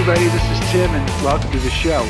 everybody, this is Tim and welcome to the show.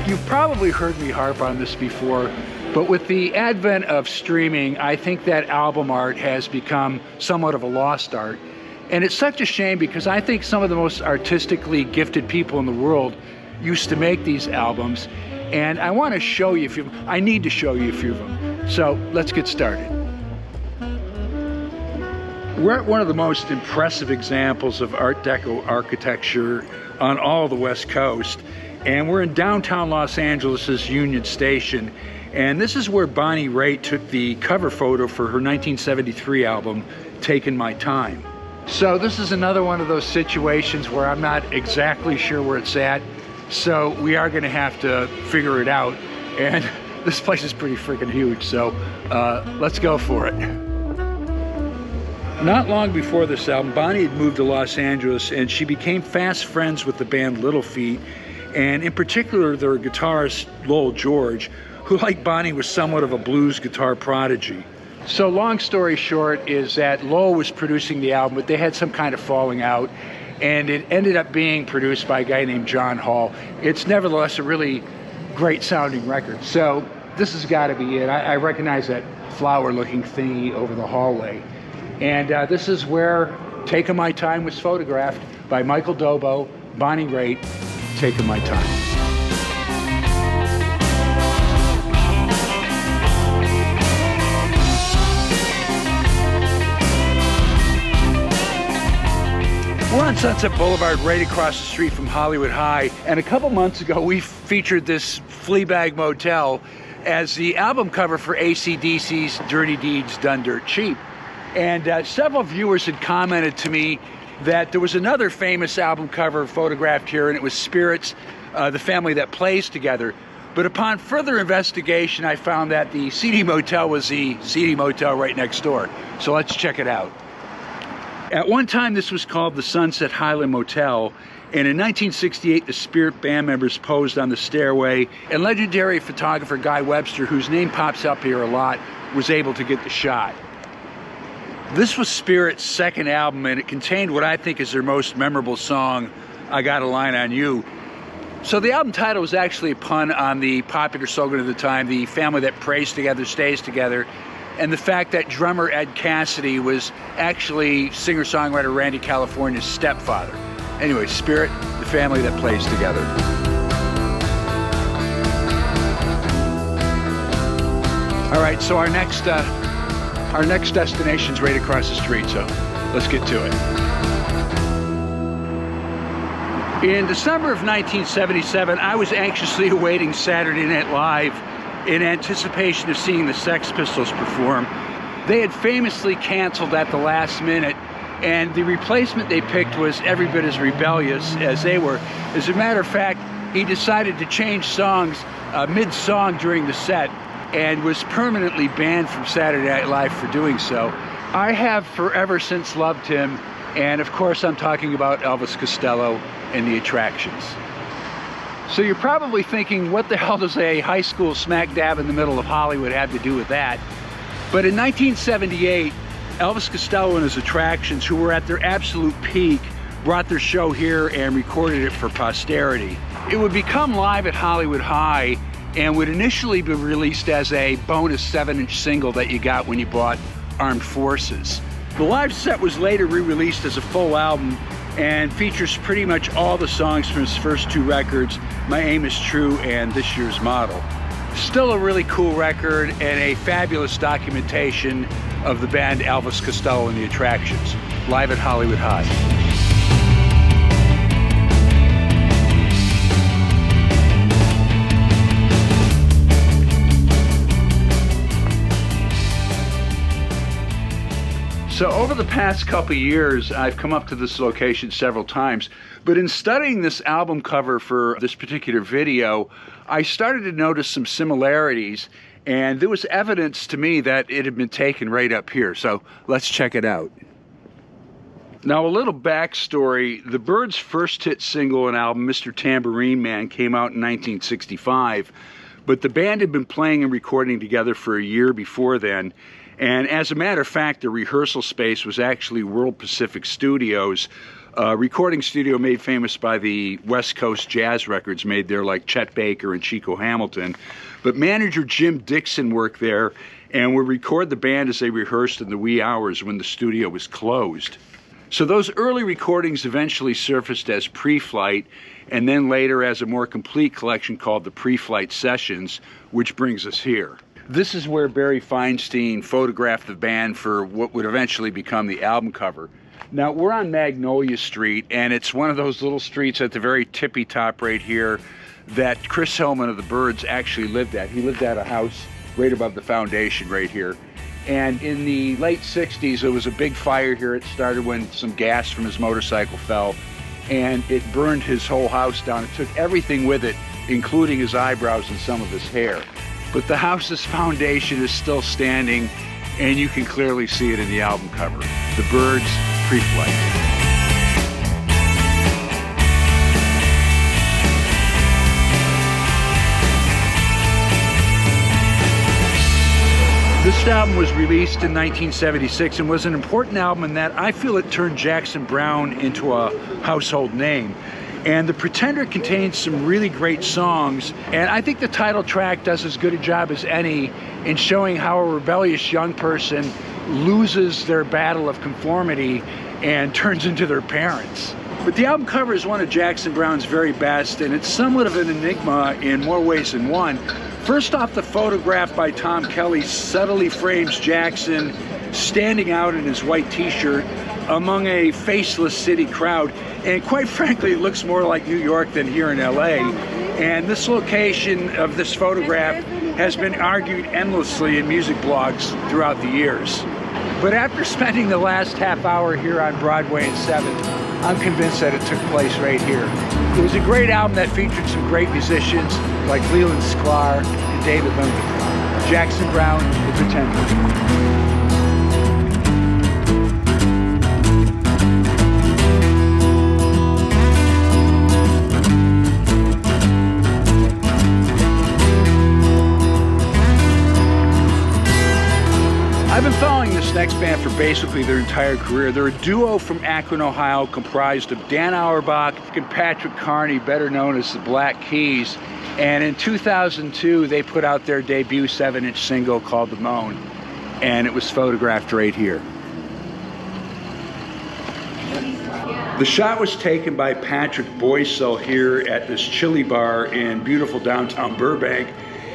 You've probably heard me harp on this before, but with the advent of streaming, I think that album art has become somewhat of a lost art. And it's such a shame because I think some of the most artistically gifted people in the world used to make these albums. And I want to show you a few of them. I need to show you a few of them. So let's get started. We're at one of the most impressive examples of Art Deco architecture on all the West Coast. And we're in downtown Los Angeles' Union Station. And this is where Bonnie Raitt took the cover photo for her 1973 album, Taking My Time. So this is another one of those situations where I'm not exactly sure where it's at. So we are gonna have to figure it out. And this place is pretty freaking huge, so let's go for it. Not long before this album, Bonnie had moved to Los Angeles and she became fast friends with the band Little Feat, and in particular their guitarist Lowell George, who like Bonnie was somewhat of a blues guitar prodigy. So long story short is that Lowell was producing the album, but they had some kind of falling out, and it ended up being produced by a guy named John Hall. It's nevertheless a really great sounding record. So this has got to be it. I recognize that flower looking thingy over the hallway. And this is where Taking My Time was photographed by Michael Dobo, Bonnie Raitt, Taking My Time. We're on Sunset Boulevard right across the street from Hollywood High, and a couple months ago we featured this Fleabag Motel as the album cover for AC/DC's Dirty Deeds Done Dirt Cheap. And several viewers had commented to me that there was another famous album cover photographed here, and it was Spirit's The Family That Plays Together. But upon further investigation, I found that the CD Motel was the CD Motel right next door. So let's check it out. At one time, this was called the Sunset Highland Motel, and in 1968, the Spirit band members posed on the stairway, and legendary photographer Guy Webster, whose name pops up here a lot, was able to get the shot. This was Spirit's second album, and it contained what I think is their most memorable song, I Got a Line on You. So the album title was actually a pun on the popular slogan of the time, the family that prays together stays together, and the fact that drummer Ed Cassidy was actually singer-songwriter Randy California's stepfather. Anyway, Spirit, the family that plays together. All right, so our next destination's right across the street, so let's get to it. In December of 1977, I was anxiously awaiting Saturday Night Live in anticipation of seeing the Sex Pistols perform. They had famously canceled at the last minute, and the replacement they picked was every bit as rebellious as they were. As a matter of fact, he decided to change songs mid-song during the set and was permanently banned from Saturday Night Live for doing so. I have forever since loved him, and of course I'm talking about Elvis Costello and the Attractions. So you're probably thinking, what the hell does a high school smack dab in the middle of Hollywood have to do with that? But in 1978, Elvis Costello and his Attractions, who were at their absolute peak, brought their show here and recorded it for posterity. It would become live at Hollywood High and would initially be released as a bonus 7-inch single that you got when you bought Armed Forces. The live set was later re-released as a full album and features pretty much all the songs from his first two records, My Aim Is True and This Year's Model. Still a really cool record and a fabulous documentation of the band Elvis Costello and the Attractions, live at Hollywood High. So over the past couple of years, I've come up to this location several times, but in studying this album cover for this particular video, I started to notice some similarities, and there was evidence to me that it had been taken right up here. So let's check it out. Now, a little backstory. The Byrds' first hit single and album, Mr. Tambourine Man, came out in 1965, but the band had been playing and recording together for a year before then. And as a matter of fact, the rehearsal space was actually World Pacific Studios, recording studio made famous by the West Coast jazz records made there, like Chet Baker and Chico Hamilton. But manager Jim Dixon worked there and would record the band as they rehearsed in the wee hours when the studio was closed. So those early recordings eventually surfaced as Pre-Flight, and then later as a more complete collection called the Pre-Flight Sessions, which brings us here. This is where Barry Feinstein photographed the band for what would eventually become the album cover. Now, we're on Magnolia Street, and it's one of those little streets at the very tippy top right here that Chris Hillman of the Byrds actually lived at. He lived at a house right above the foundation right here. And in the late 60s, there was a big fire here. It started when some gas from his motorcycle fell, and it burned his whole house down. It took everything with it, including his eyebrows and some of his hair. But the house's foundation is still standing, and you can clearly see it in the album cover. The Byrds, Pre-Flight. This album was released in 1976 and was an important album in that I feel it turned Jackson Browne into a household name. And The Pretender contains some really great songs, and I think the title track does as good a job as any in showing how a rebellious young person loses their battle of conformity and turns into their parents. But the album cover is one of Jackson Browne's very best, and it's somewhat of an enigma in more ways than one. First off, the photograph by Tom Kelly subtly frames Jackson standing out in his white t-shirt among a faceless city crowd, and quite frankly, it looks more like New York than here in LA. And this location of this photograph has been argued endlessly in music blogs throughout the years. But after spending the last half hour here on Broadway and 7th, I'm convinced that it took place right here. It was a great album that featured some great musicians like Leland Sklar and David Lindenthal. Jackson Browne, The Pretender. I've been following this next band for basically their entire career. They're a duo from Akron, Ohio, comprised of Dan Auerbach and Patrick Carney, better known as the Black Keys. And in 2002, they put out their debut 7-inch single called The Moan, and it was photographed right here. The shot was taken by Patrick Boycell here at this chili bar in beautiful downtown Burbank,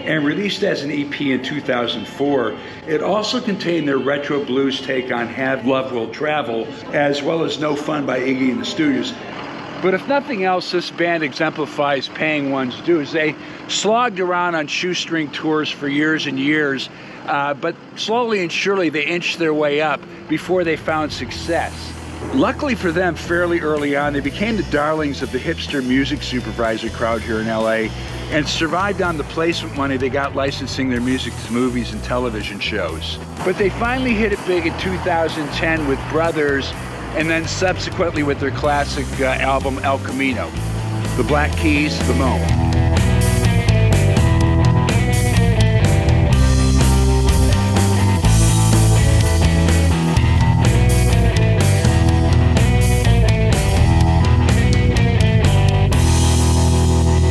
and released as an EP in 2004. It also contained their retro blues take on Have Love Will Travel, as well as No Fun by Iggy and the Stooges. But if nothing else, this band exemplifies paying one's dues. They slogged around on shoestring tours for years and years, but slowly and surely they inched their way up before they found success. Luckily for them, fairly early on, they became the darlings of the hipster music supervisor crowd here in LA, and survived on the placement money they got licensing their music to movies and television shows. But they finally hit it big in 2010 with Brothers, and then subsequently with their classic album El Camino. The Black Keys, The Moan.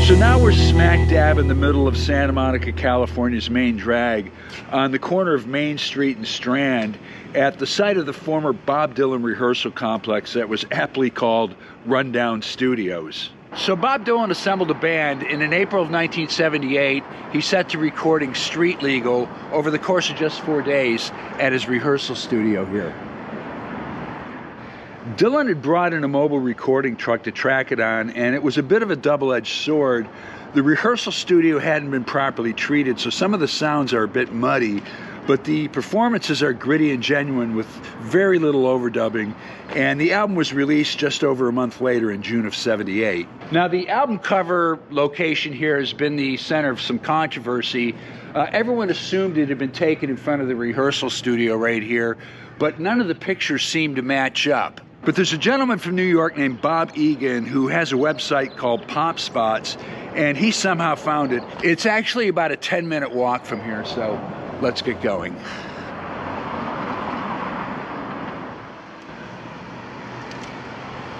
So now we're smack dab in the middle of Santa Monica, California's main drag, on the corner of Main Street and Strand, at the site of the former Bob Dylan rehearsal complex that was aptly called Rundown Studios. So Bob Dylan assembled a band, and in April of 1978, he set to recording Street Legal over the course of just 4 days at his rehearsal studio here. Dylan had brought in a mobile recording truck to track it on, and it was a bit of a double-edged sword. The rehearsal studio hadn't been properly treated, so some of the sounds are a bit muddy, but the performances are gritty and genuine with very little overdubbing, and the album was released just over a month later in June of '78. Now, the album cover location here has been the center of some controversy. Everyone assumed it had been taken in front of the rehearsal studio right here, but none of the pictures seemed to match up. But there's a gentleman from New York named Bob Egan who has a website called Pop Spots, and he somehow found it. It's actually about a 10-minute walk from here, so let's get going.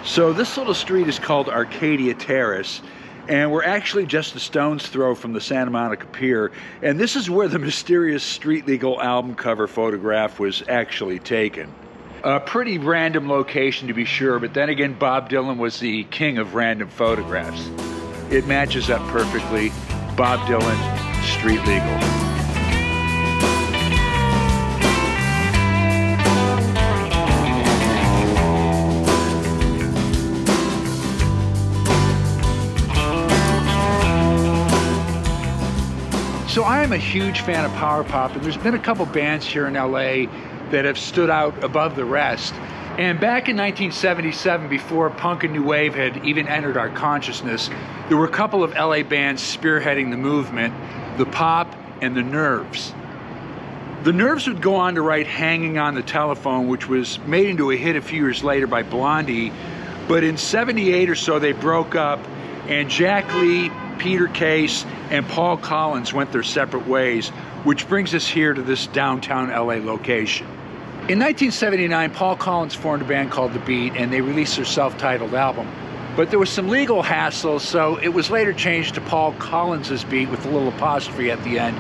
So this little street is called Arcadia Terrace, and we're actually just a stone's throw from the Santa Monica Pier, and this is where the mysterious Street Legal album cover photograph was actually taken. A pretty random location to be sure, but then again, Bob Dylan was the king of random photographs. It matches up perfectly. Bob Dylan, Street Legal. So I am a huge fan of power pop, and there's been a couple bands here in LA that have stood out above the rest. And back in 1977, before punk and new wave had even entered our consciousness, there were a couple of LA bands spearheading the movement, the Pop and the Nerves. The Nerves would go on to write Hanging on the Telephone, which was made into a hit a few years later by Blondie, but in '78 or so they broke up, and Jack Lee, Peter Case, and Paul Collins went their separate ways, which brings us here to this downtown LA location. In 1979, Paul Collins formed a band called The Beat, and they released their self-titled album. But there was some legal hassle, so it was later changed to Paul Collins's Beat with a little apostrophe at the end,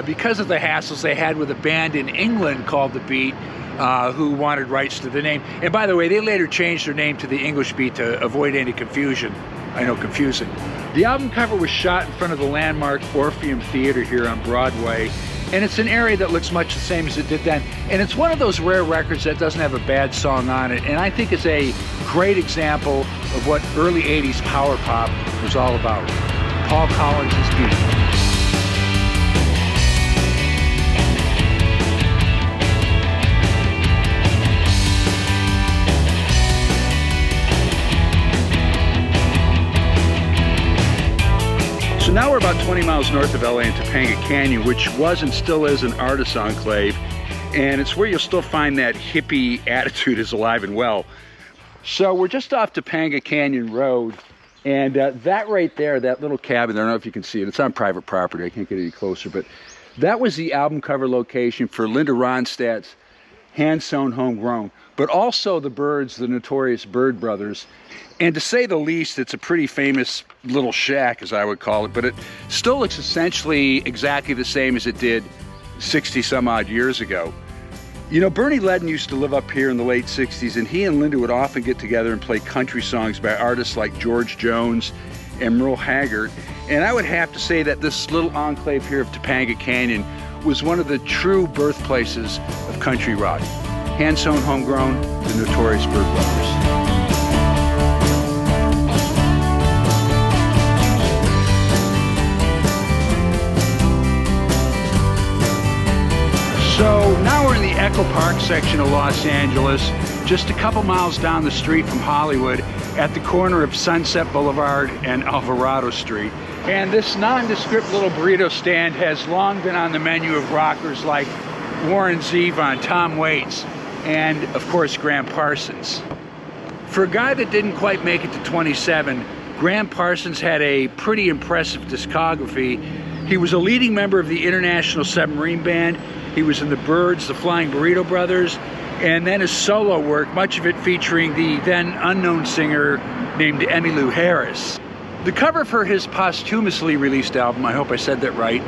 because of the hassles they had with a band in England called The Beat, who wanted rights to the name. And by the way, they later changed their name to The English Beat to avoid any confusion. I know, confusing. The album cover was shot in front of the landmark Orpheum Theater here on Broadway, and it's an area that looks much the same as it did then. And it's one of those rare records that doesn't have a bad song on it, and I think it's a great example of what early 80s power pop was all about. Paul Collins' Beat. Now we're about 20 miles north of LA in Topanga Canyon, which was and still is an artist enclave, and it's where you'll still find that hippie attitude is alive and well. So we're just off Topanga Canyon Road, and that right there, that little cabin there, I don't know if you can see it, it's on private property, I can't get any closer, but that was the album cover location for Linda Ronstadt's Hand-Sewn Homegrown, but also the Byrds, the notorious Byrd Brothers. And to say the least, it's a pretty famous little shack, as I would call it, but it still looks essentially exactly the same as it did 60 some odd years ago. You know, Bernie Ledden used to live up here in the late 60s, and he and Linda would often get together and play country songs by artists like George Jones and Merle Haggard. And I would have to say that this little enclave here of Topanga Canyon was one of the true birthplaces of country rock. Hand-Sewn Homegrown, the notorious Byrd Brothers. So now we're in the Echo Park section of Los Angeles, just a couple miles down the street from Hollywood at the corner of Sunset Boulevard and Alvarado Street. And this nondescript little burrito stand has long been on the menu of rockers like Warren Zevon, Tom Waits, and of course Graham Parsons. For a guy that didn't quite make it to 27, Graham Parsons had a pretty impressive discography. He was a leading member of the International Submarine Band. He was in the Byrds, the Flying Burrito Brothers, and then his solo work, much of it featuring the then unknown singer named Emmylou Harris. The cover for his posthumously released album, I hope I said that right,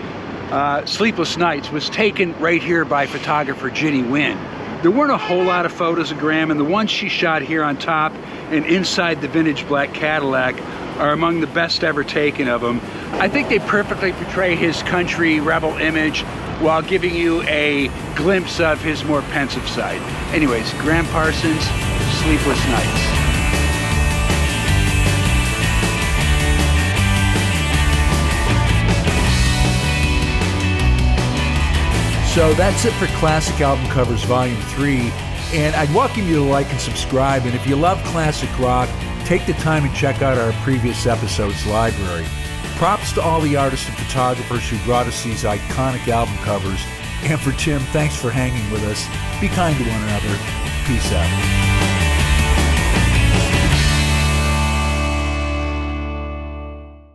Sleepless Nights, was taken right here by photographer Ginny Wynn. There weren't a whole lot of photos of Graham, and the ones she shot here on top and inside the vintage black Cadillac are among the best ever taken of him. I think they perfectly portray his country rebel image while giving you a glimpse of his more pensive side. Anyways, Graham Parsons, Sleepless Nights. So that's it for Classic Album Covers Volume 3, and I'd welcome you to like and subscribe, and if you love classic rock, take the time and check out our previous episodes library. Props to all the artists and photographers who brought us these iconic album covers, and for Tim, thanks for hanging with us. Be kind to one another. Peace out.